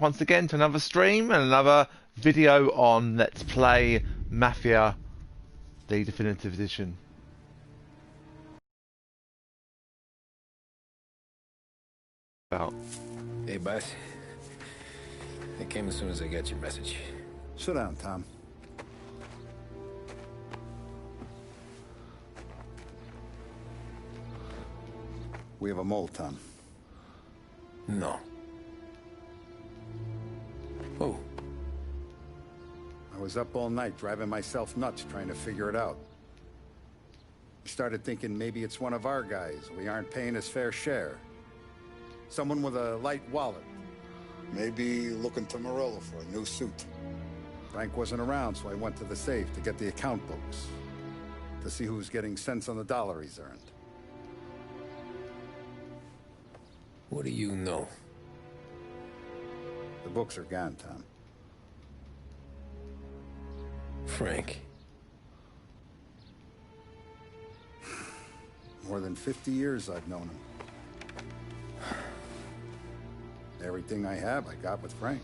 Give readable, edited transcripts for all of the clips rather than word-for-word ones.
once again to another stream and another video on Let's Play Mafia, the Definitive Edition. About. Hey, boss. I came as soon as I got your message. Sit down, Tom. We have a mole, Tom. No. Oh. I was up all night driving myself nuts trying to figure it out. I started thinking maybe it's one of our guys. We aren't paying his fair share. Someone with a light wallet. Maybe looking to Morello for a new suit. Frank wasn't around, so I went to the safe to get the account books. To see who's getting cents on the dollar he's earned. What do you know? The books are gone, Tom. Frank. More than 50 years I've known him. Everything I have, I got with Frank.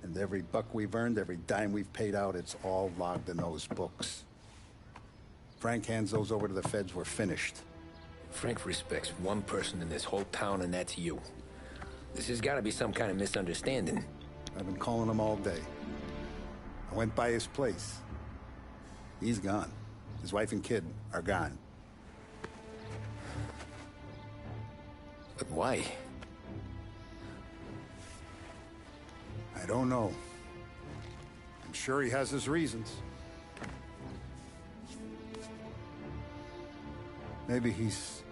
And every buck we've earned, every dime we've paid out, it's all logged in those books. Frank hands those over to the feds, we're finished. Frank respects one person in this whole town, and that's you. This has got to be some kind of misunderstanding. I've been calling him all day. I went by his place. He's gone. His wife and kid are gone. But why? I don't know. I'm sure he has his reasons. Maybe he's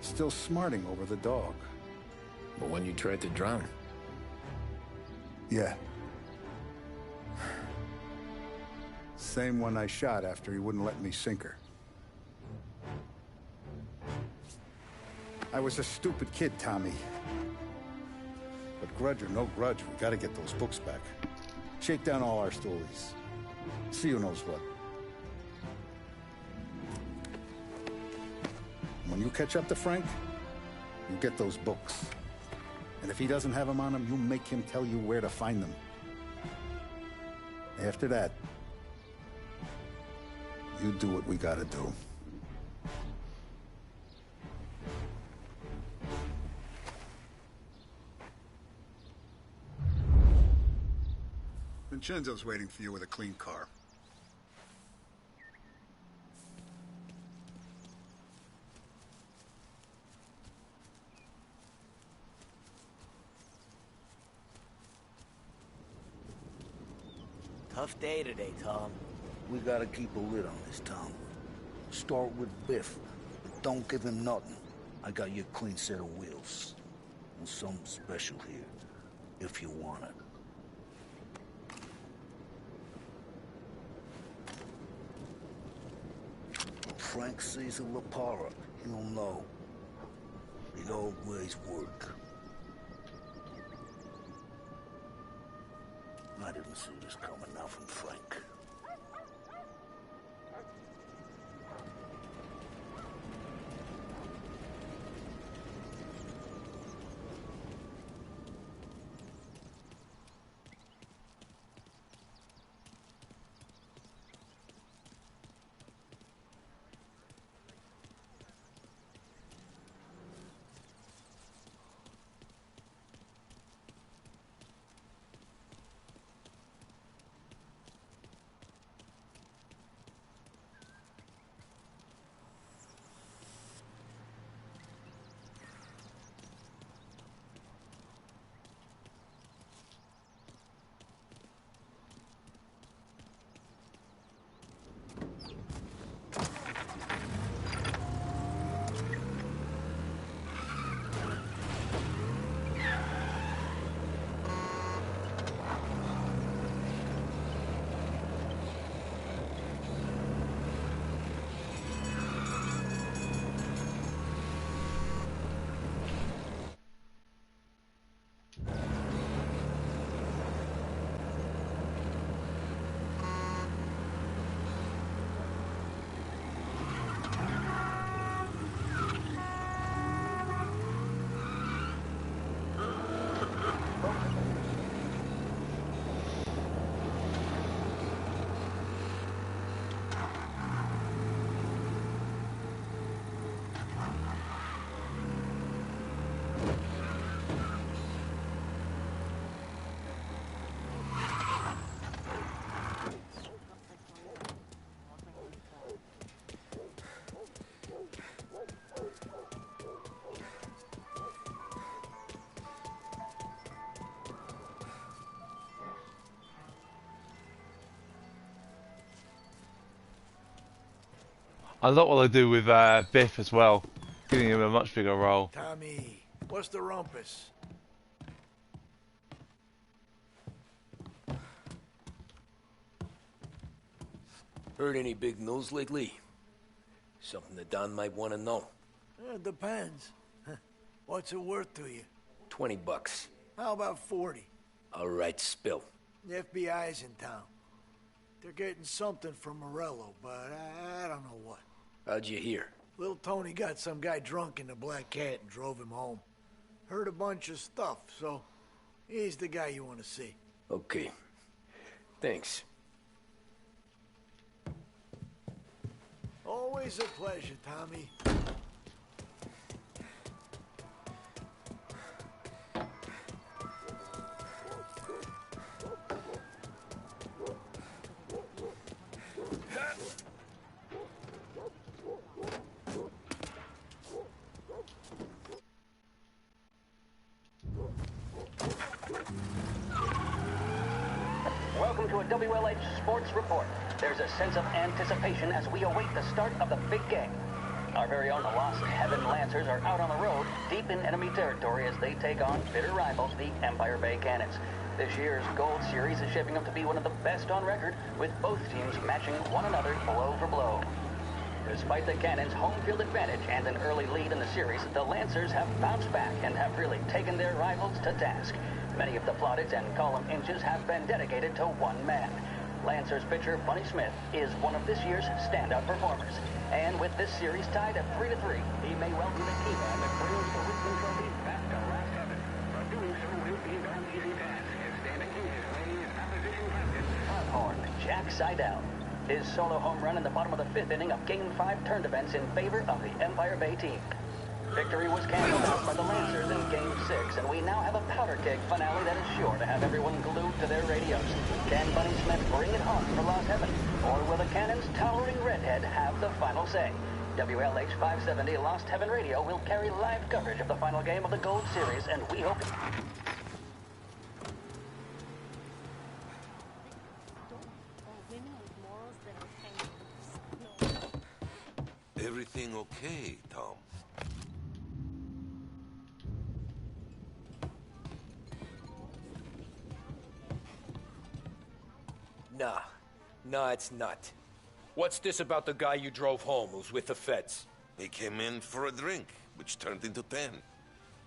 still smarting over the dog. But when you tried to drown? Yeah. Same one I shot after he wouldn't let me sink her. I was a stupid kid, Tommy. But grudge or no grudge, we gotta get those books back. Shake down all our stories. See who knows what. When you catch up to Frank, you get those books. And if he doesn't have them on him, you make him tell you where to find them. After that, you do what we gotta do. Vincenzo's waiting for you with a clean car. Tough day today, Tom. We gotta keep a lid on this town. Start with Biff, but don't give him nothing. I got you a clean set of wheels. And something special here, if you want it. When Frank sees a Lapara, he'll know. The old ways work. I didn't see this coming now from Frank. I like what they do with Biff as well, giving him a much bigger role. Tommy, what's the rumpus? Heard any big news lately? Something that Don might want to know. It depends. What's it worth to you? $20. How about 40? All right, spill. The FBI's in town. They're getting something from Morello, but I don't know what. How'd you hear? Little Tony got some guy drunk in the Black Cat and drove him home. Heard a bunch of stuff, so he's the guy you want to see. Okay. Thanks. Always a pleasure, Tommy. Welcome to a WLH Sports Report. There's a sense of anticipation as we await the start of the big game. Our very own Lost Heaven Lancers are out on the road, deep in enemy territory as they take on bitter rivals, the Empire Bay Cannons. This year's Gold Series is shaping up to be one of the best on record, with both teams matching one another blow for blow. Despite the Cannons' home field advantage and an early lead in the series, the Lancers have bounced back and have really taken their rivals to task. Many of the plaudits and column inches have been dedicated to one man. Lancers pitcher Bunny Smith is one of this year's standout performers. And with this series tied at 3-3, he may well be the key man that brings the Winston Trophy back to Last Heaven. But doing so will be no easy task, as Stan accuses Lay's opposition captain, Horn Jack Seidel. His solo home run in the bottom of the fifth inning of Game 5 turned events in favor of the Empire Bay team. Victory was canceled out by the Lancers in Game 6, and we now have a powder keg finale that is sure to have everyone glued to their radios. Can Bunny Smith bring it home for Lost Heaven, or will the Cannon's towering redhead have the final say? WLH 570 Lost Heaven Radio will carry live coverage of the final game of the Gold Series, and we hope... Everything okay, Tom? Nah, it's not. What's this about the guy you drove home who's with the feds? He came in for a drink, which turned into 10.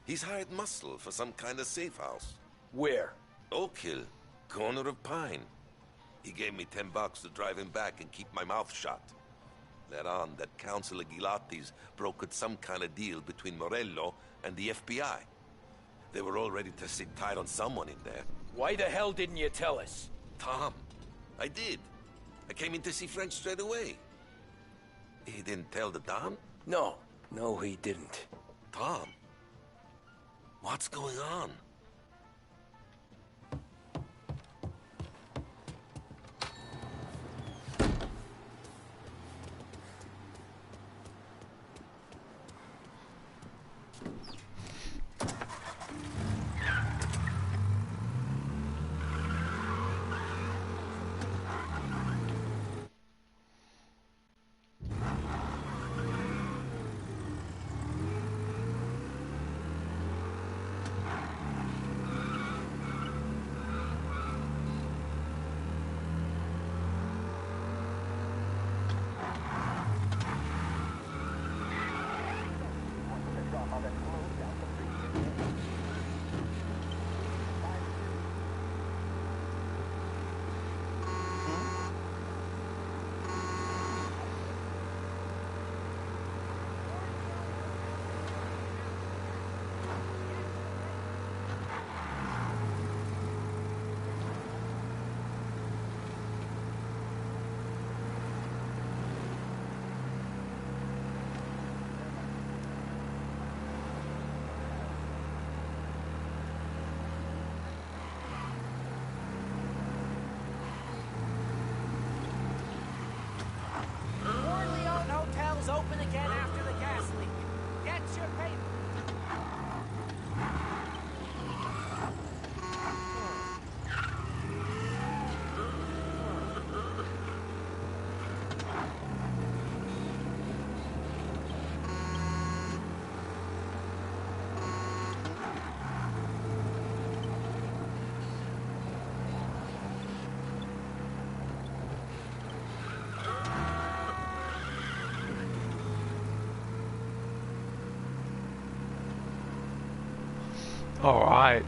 He's hired muscle for some kind of safe house. Where? Oak Hill, corner of Pine. He gave me $10 to drive him back and keep my mouth shut. Let on that Councilor Gilatti's brokered some kind of deal between Morello and the FBI. They were all ready to sit tight on someone in there. Why the hell didn't you tell us? Tom, I did. I came in to see French straight away. He didn't tell the Don? No, he didn't. Tom, what's going on? Alright.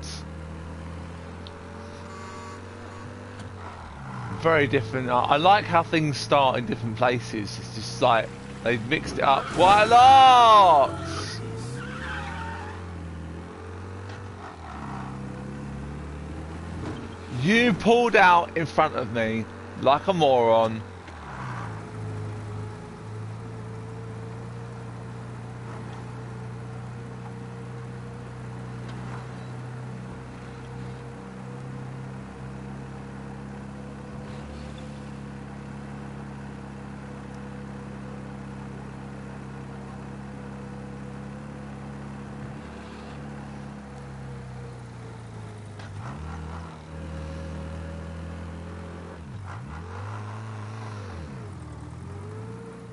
Very different. I like how things start in different places. It's just like they've mixed it up quite a lot. You pulled out in front of me like a moron.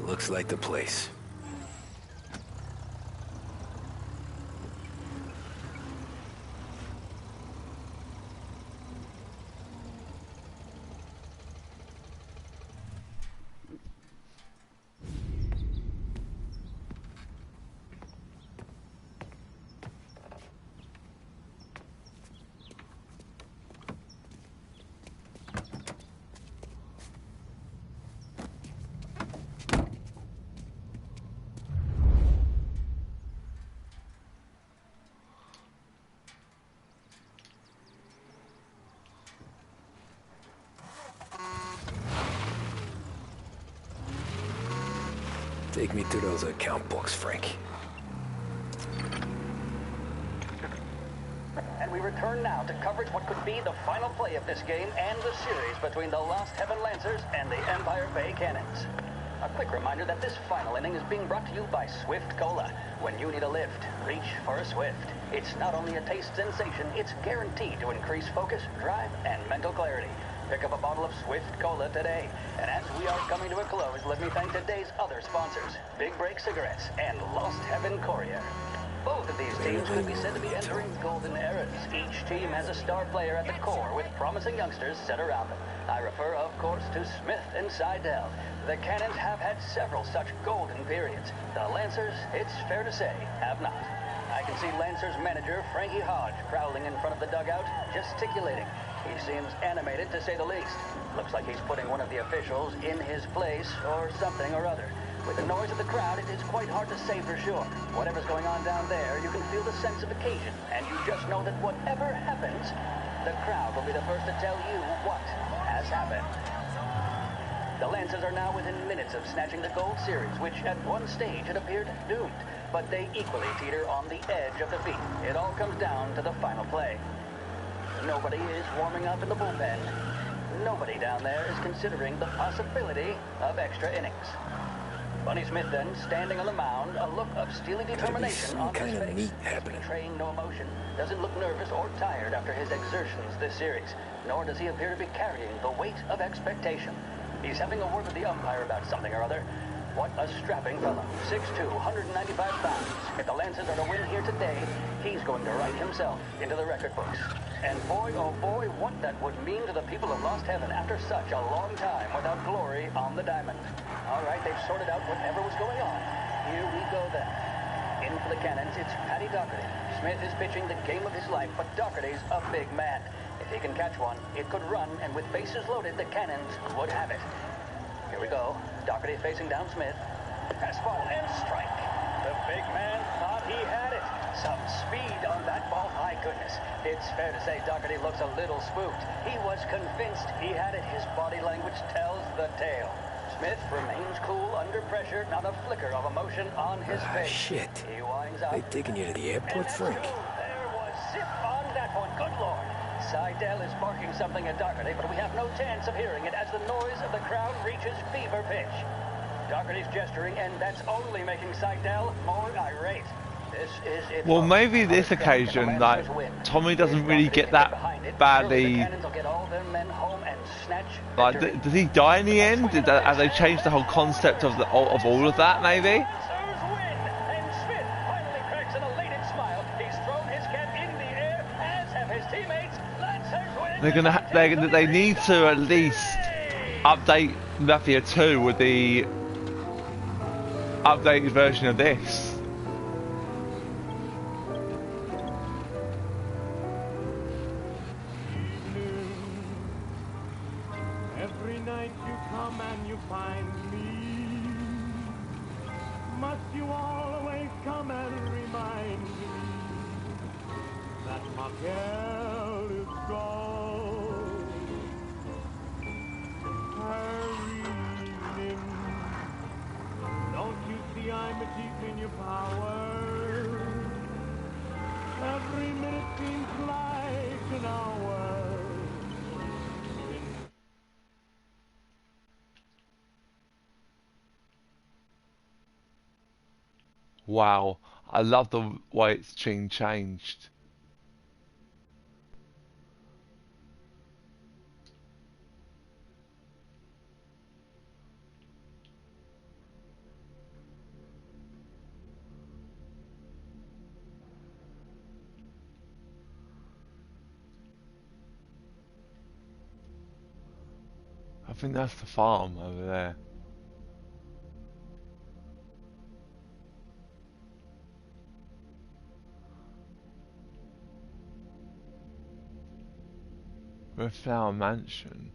Looks like the place. Take me to those account books, Frank. And we return now to coverage what could be the final play of this game and the series between the Lost Heaven Lancers and the Empire Bay Cannons. A quick reminder that this final inning is being brought to you by Swift Cola. When you need a lift, reach for a Swift. It's not only a taste sensation, it's guaranteed to increase focus, drive, and mental clarity. Pick up a bottle of Swift Cola today. And as we are coming to a close, let me thank today's other sponsors, Big Break Cigarettes and Lost Heaven Courier. Both of these teams could be said to be entering golden eras. Each team has a star player at the core with promising youngsters set around them. I refer, of course, to Smith and Seidel. The Cannons have had several such golden periods. The Lancers, it's fair to say, have not. I can see Lancers manager Frankie Hodge prowling in front of the dugout, gesticulating. He seems animated, to say the least. Looks like he's putting one of the officials in his place, or something or other. With the noise of the crowd, it is quite hard to say for sure. Whatever's going on down there, you can feel the sense of occasion, and you just know that whatever happens, the crowd will be the first to tell you what has happened. The Lancers are now within minutes of snatching the Gold Series, which at one stage had appeared doomed. But they equally teeter on the edge of defeat. It all comes down to the final play. Nobody is warming up in the bullpen. Nobody down there is considering the possibility of extra innings. Bunny Smith then, standing on the mound, a look of steely determination on his face. Betraying no emotion, doesn't look nervous or tired after his exertions this series, nor does he appear to be carrying the weight of expectation. He's having a word with the umpire about something or other. What a strapping fellow. 6'2", 195 pounds. If the Lancers are to win here today, he's going to write himself into the record books. And boy, oh boy, what that would mean to the people of Lost Heaven after such a long time without glory on the diamond. All right, they've sorted out whatever was going on. Here we go then. In for the Cannons, it's Paddy Doherty. Smith is pitching the game of his life, but Doherty's a big man. If he can catch one, it could run, and with bases loaded, the Cannons would have it. Here we go. Doherty facing down Smith. Fastball and strike. The big man thought he had it. Some speed on that ball. My goodness. It's fair to say Doherty looks a little spooked. He was convinced he had it. His body language tells the tale. Smith remains cool under pressure, not a flicker of emotion on his face. Shit. He winds up. They taking you to the airport, Frank? There was zip on that one. Good Lord. Seidel is barking something at Doherty, but we have no chance of hearing it as the noise of the crowd reaches fever pitch. Doherty's gesturing, and that's only making Seidel more irate. This is it. Well, maybe this occasion, like, Tommy doesn't really get that badly. Like, does he die in the end? Have they changed the whole concept of all of that? Maybe. They need to at least update Mafia 2 with the updated version of this. night you come and you find me, must you always come and remind me that my girl is gone? Her evening, don't you see I'm deep in your power? Every minute seems like an hour. Wow, I love the way it's changed. I think that's the farm over there. Flower Mansion.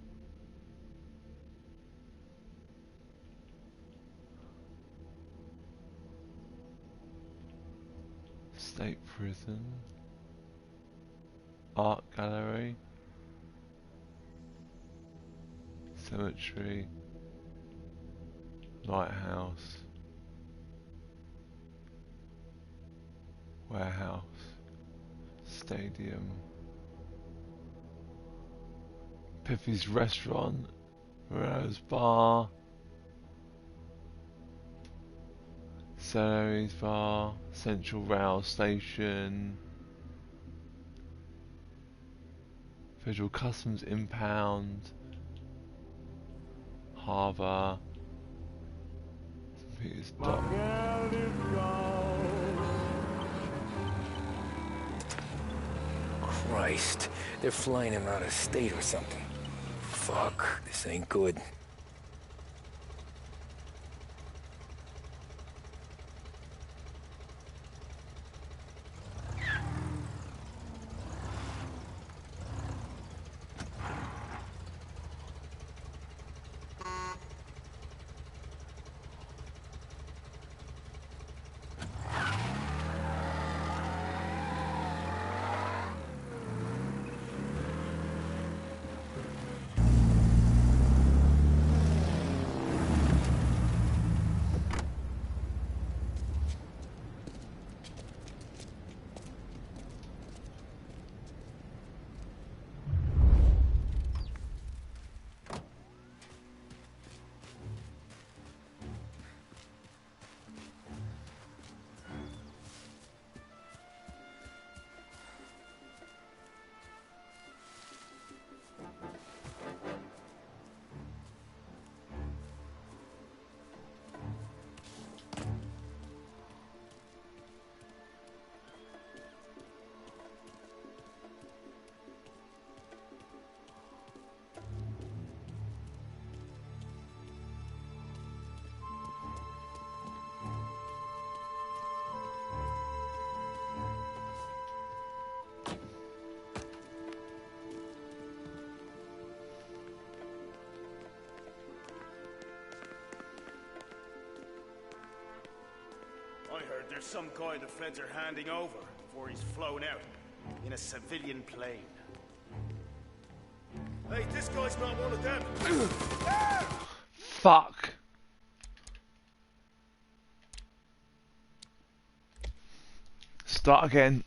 State Prison. Art Gallery. Cemetery. Lighthouse. Warehouse. Stadium. Piffy's Restaurant. Rose Bar. Celery's Bar. Central Rail Station. Federal Customs Impound. Harbour. St. Peter's Dock. Christ, they're flying him out of state or something. Fuck, this ain't good. I heard there's some guy the feds are handing over before he's flown out in a civilian plane. Hey, this guy's not one of them. Fuck. Start again.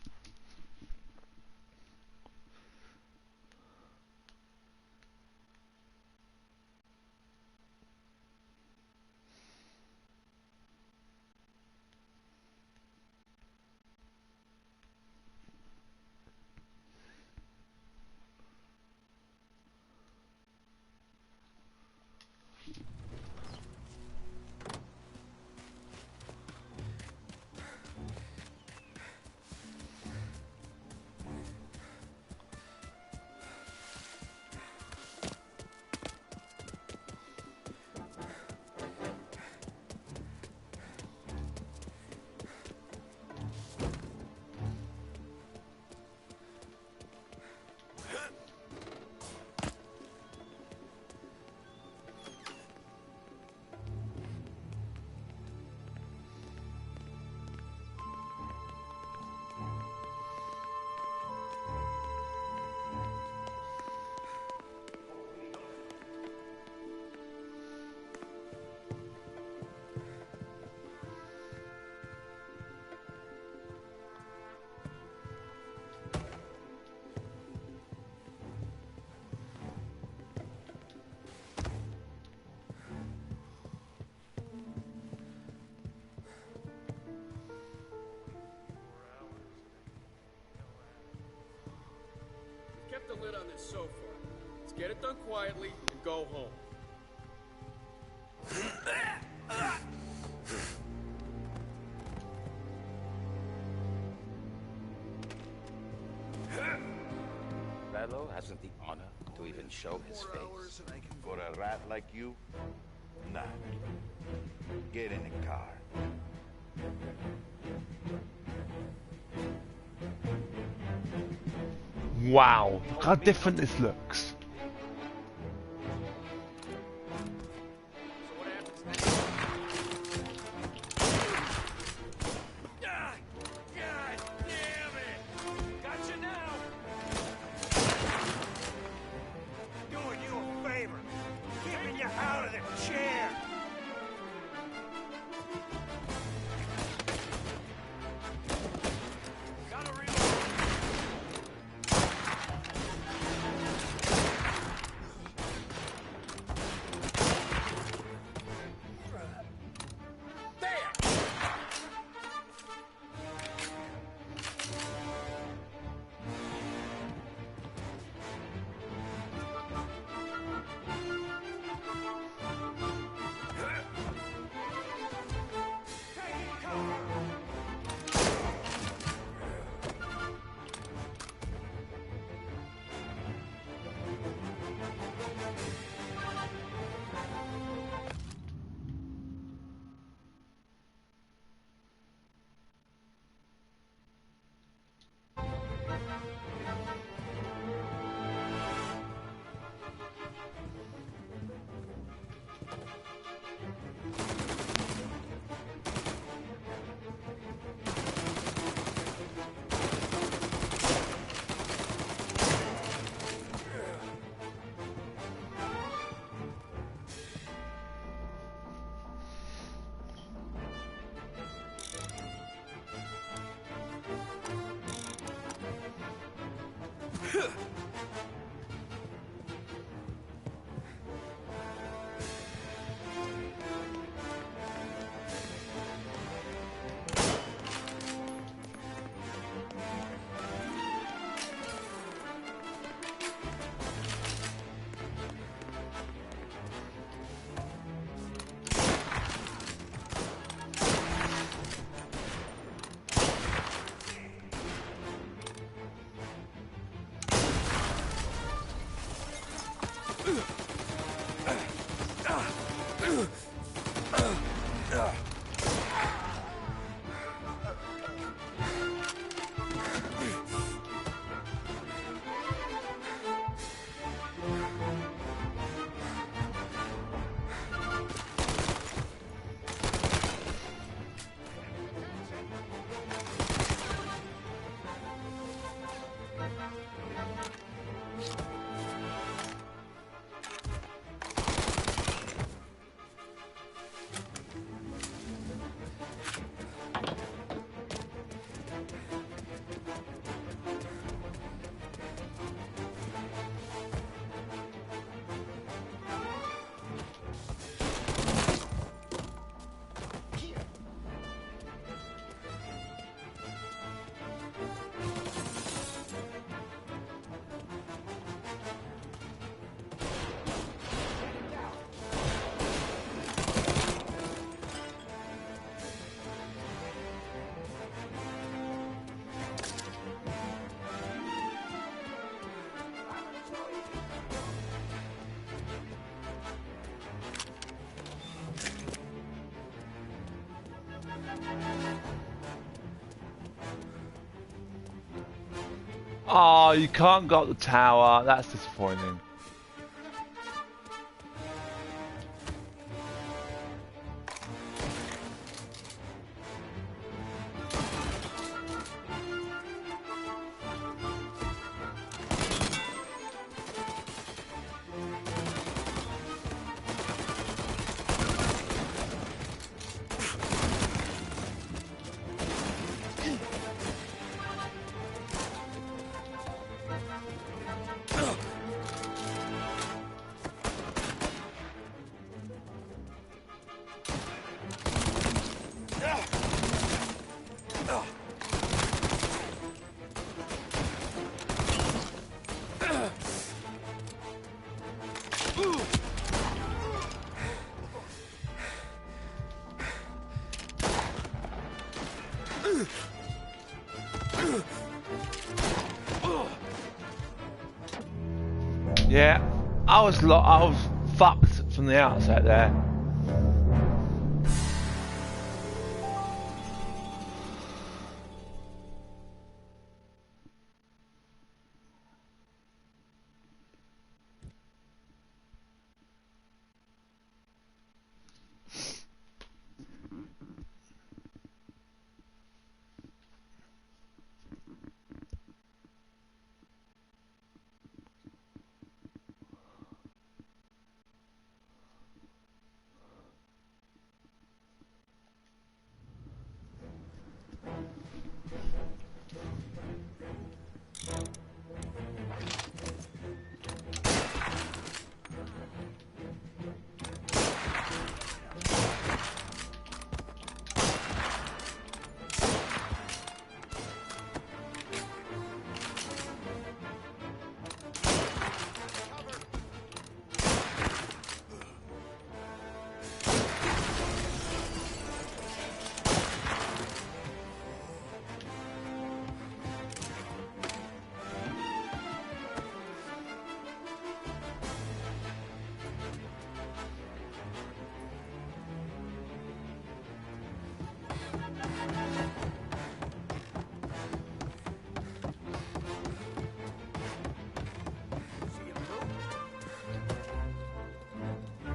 the lid on this so far. Let's get it done quietly and go home. Bello hasn't the honor to even show his face. For a rat like you? Nah. Get in the car. Wow, look how different this looks. Oh, you can't go up the tower. That's disappointing. Yeah, I was fucked from the outset there.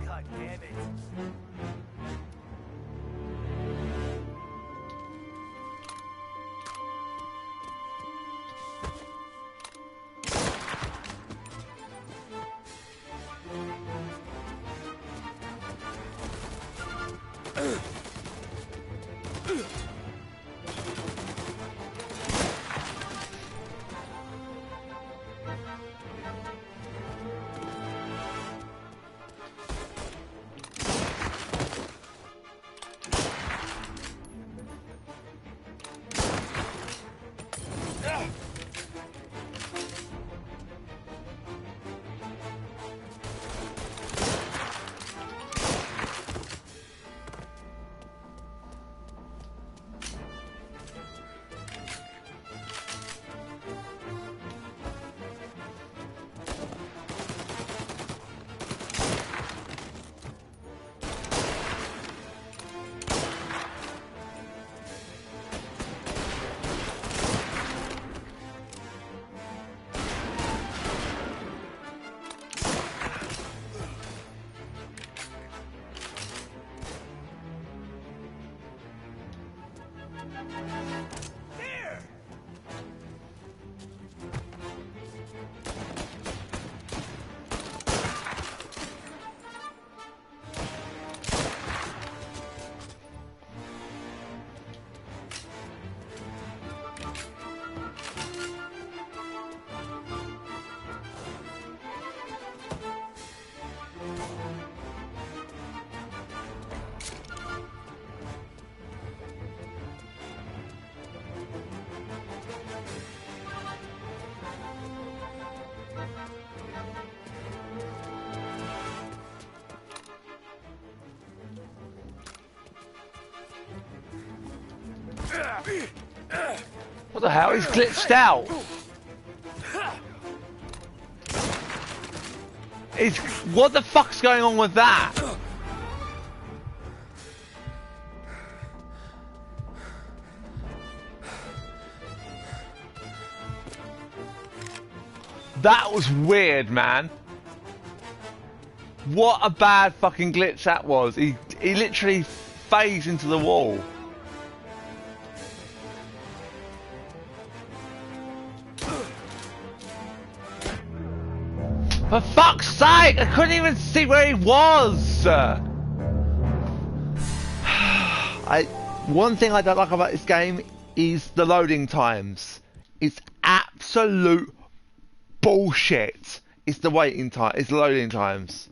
God damn it. What the hell? He's glitched out. What the fuck's going on with that? That was weird, man. What a bad fucking glitch that was. He literally phased into the wall. For fuck's sake, I couldn't even see where he was. One thing I don't like about this game is the loading times. It's absolute bullshit. It's the waiting time. It's the loading times.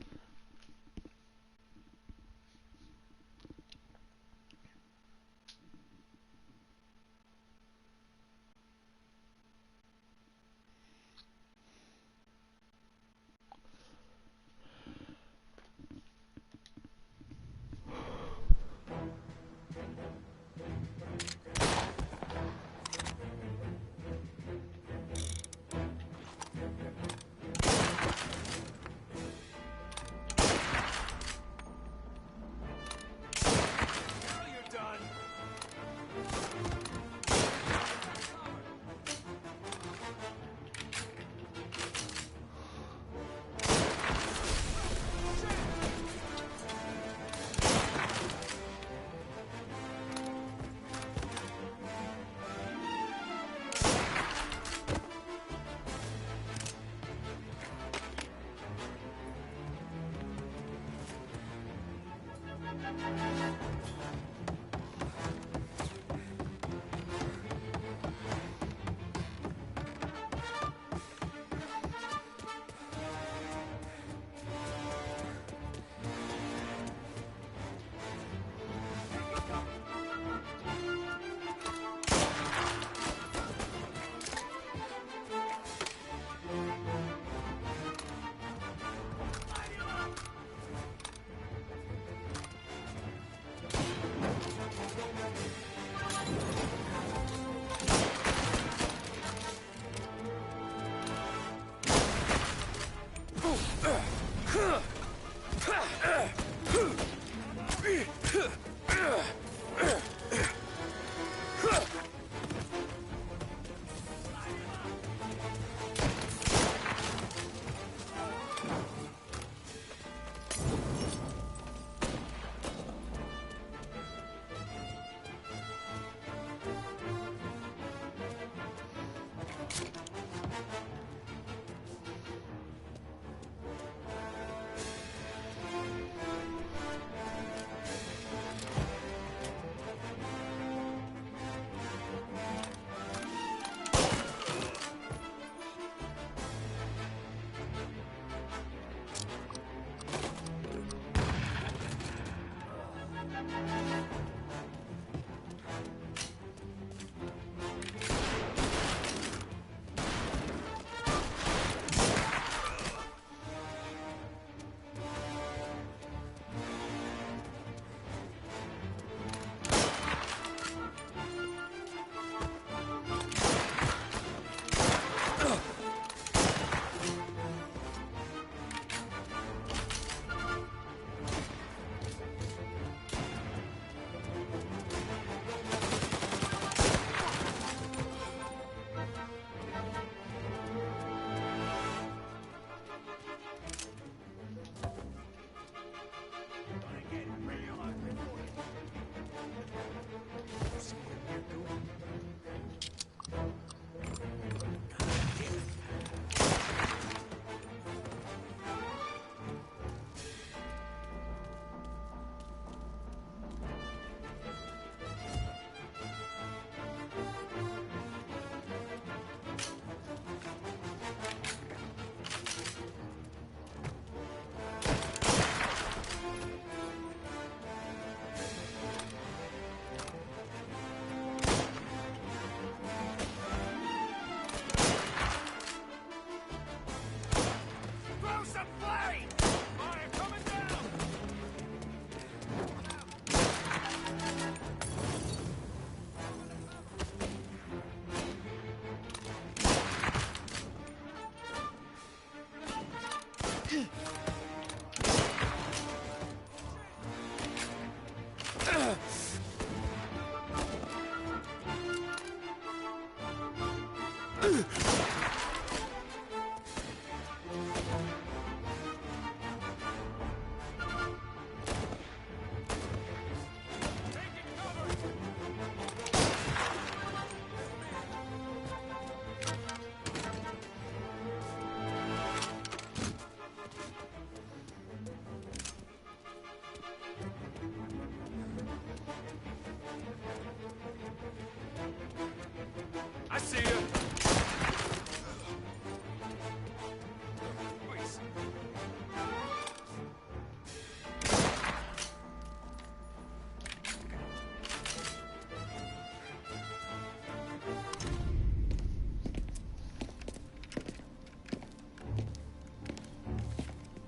I see you.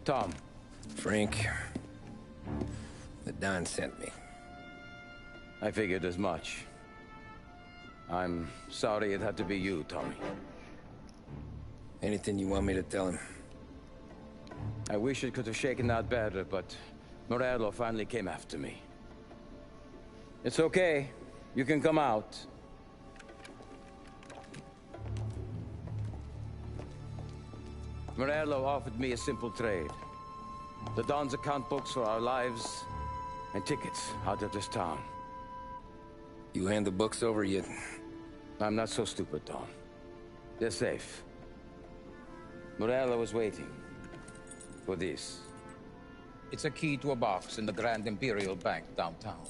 Tom. Frank. The Don sent me. I figured as much. I'm sorry it had to be you, Tommy. Anything you want me to tell him? I wish it could have shaken out better, but Morello finally came after me. It's okay. You can come out. Morello offered me a simple trade. The Don's account books for our lives and tickets out of this town. You hand the books over yet? I'm not so stupid, Don. They're safe. Morello was waiting for this. It's a key to a box in the Grand Imperial Bank downtown.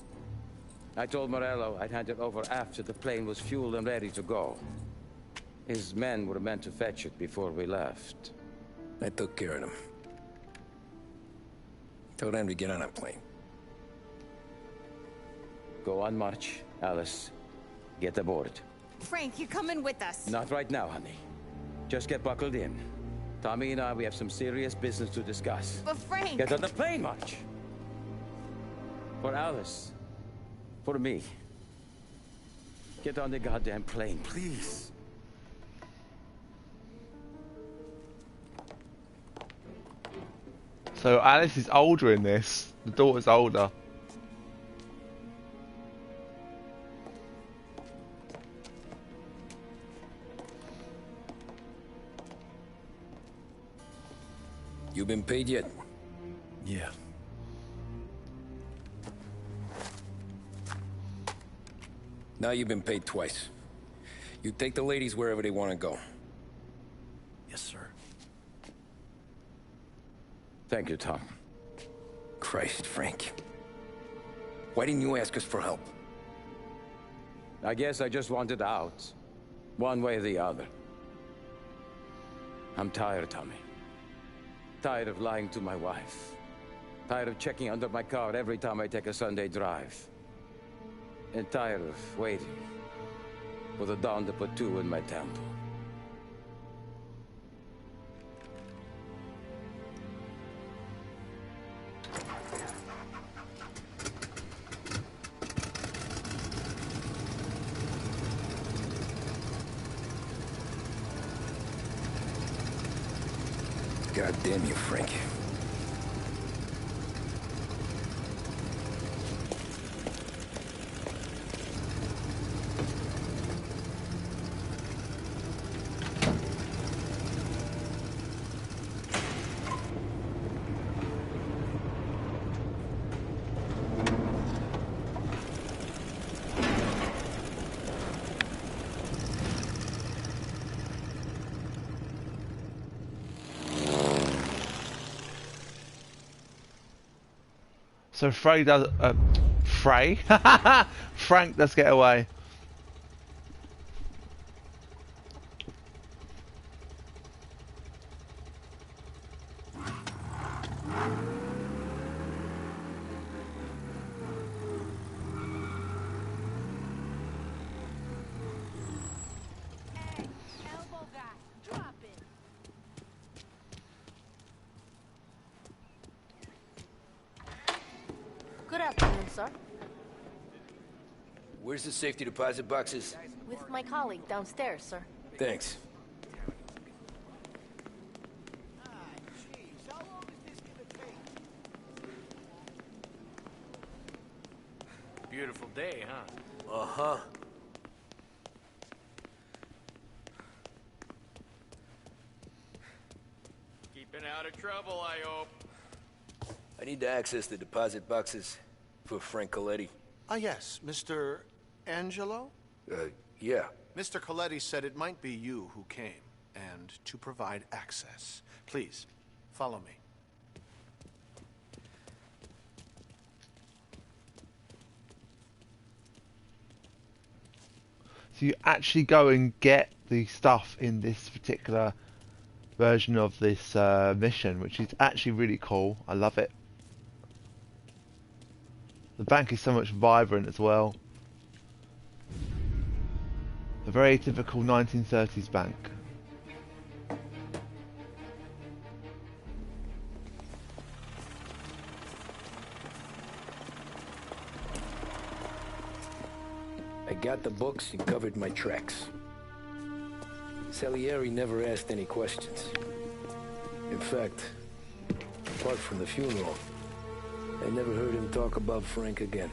I told Morello I'd hand it over after the plane was fueled and ready to go. His men were meant to fetch it before we left. I took care of them. Told them to get on a plane. Go on, march. Alice, get aboard. Frank, you're coming with us. Not right now, honey. Just get buckled in. Tommy and I, we have some serious business to discuss. But Frank... Get on the plane, March. For Alice. For me. Get on the goddamn plane, please. So Alice is older in this. The daughter's older. You been paid yet? Yeah. Now you've been paid twice. You take the ladies wherever they want to go. Yes, sir. Thank you, Tom. Christ, Frank. Why didn't you ask us for help? I guess I just wanted out. One way or the other. I'm tired, Tommy. Tired of lying to my wife. Tired of checking under my car every time I take a Sunday drive. And tired of waiting for the dawn to put two in my temple. God damn you, Frank. So Frey does... Frey? Frank does get away. Good afternoon, sir. Where's the safety deposit boxes? With my colleague downstairs, sir. Thanks. Beautiful day, huh? Uh-huh. Been out of trouble, I hope. I need to access the deposit boxes for Frank Coletti. Ah, yes, Mr. Angelo? Yeah. Mr. Coletti said it might be you who came, and to provide access. Please, follow me. So you actually go and get the stuff in this particular version of this mission, which is actually really cool. I love it. The bank is so much vibrant as well. A very typical 1930s bank. I got the books and covered my tracks. Salieri never asked any questions. In fact, apart from the funeral, I never heard him talk about Frank again.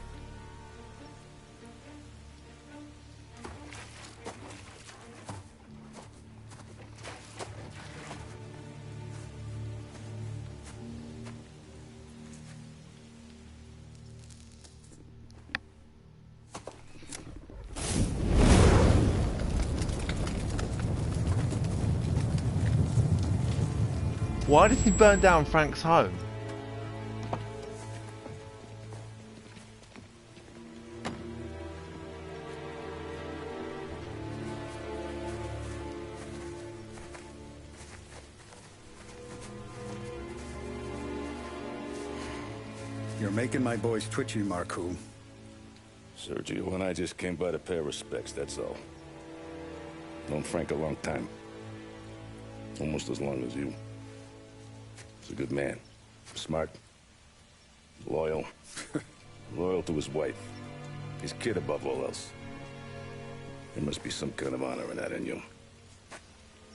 Why did he burn down Frank's home? You're making my boys twitchy, Marcoux. Sergio and I just came by to pay our respects, that's all. Known Frank a long time. Almost as long as you. He's a good man. Smart. Loyal. Loyal to his wife. His kid above all else. There must be some kind of honor in that in you.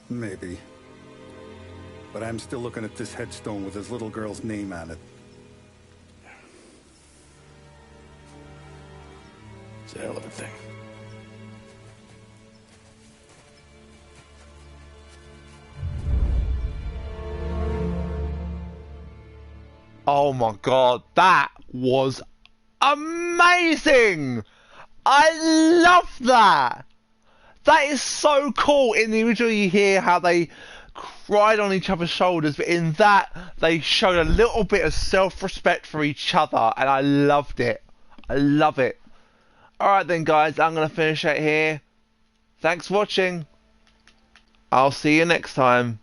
Maybe. But I'm still looking at this headstone with his little girl's name on it. It's a hell of a thing. Oh my god, that was amazing! I love that! That is so cool. In the original you hear how they cried on each other's shoulders, but in that they showed a little bit of self-respect for each other, and I loved it. I love it. Alright then guys, I'm going to finish it here. Thanks for watching. I'll see you next time.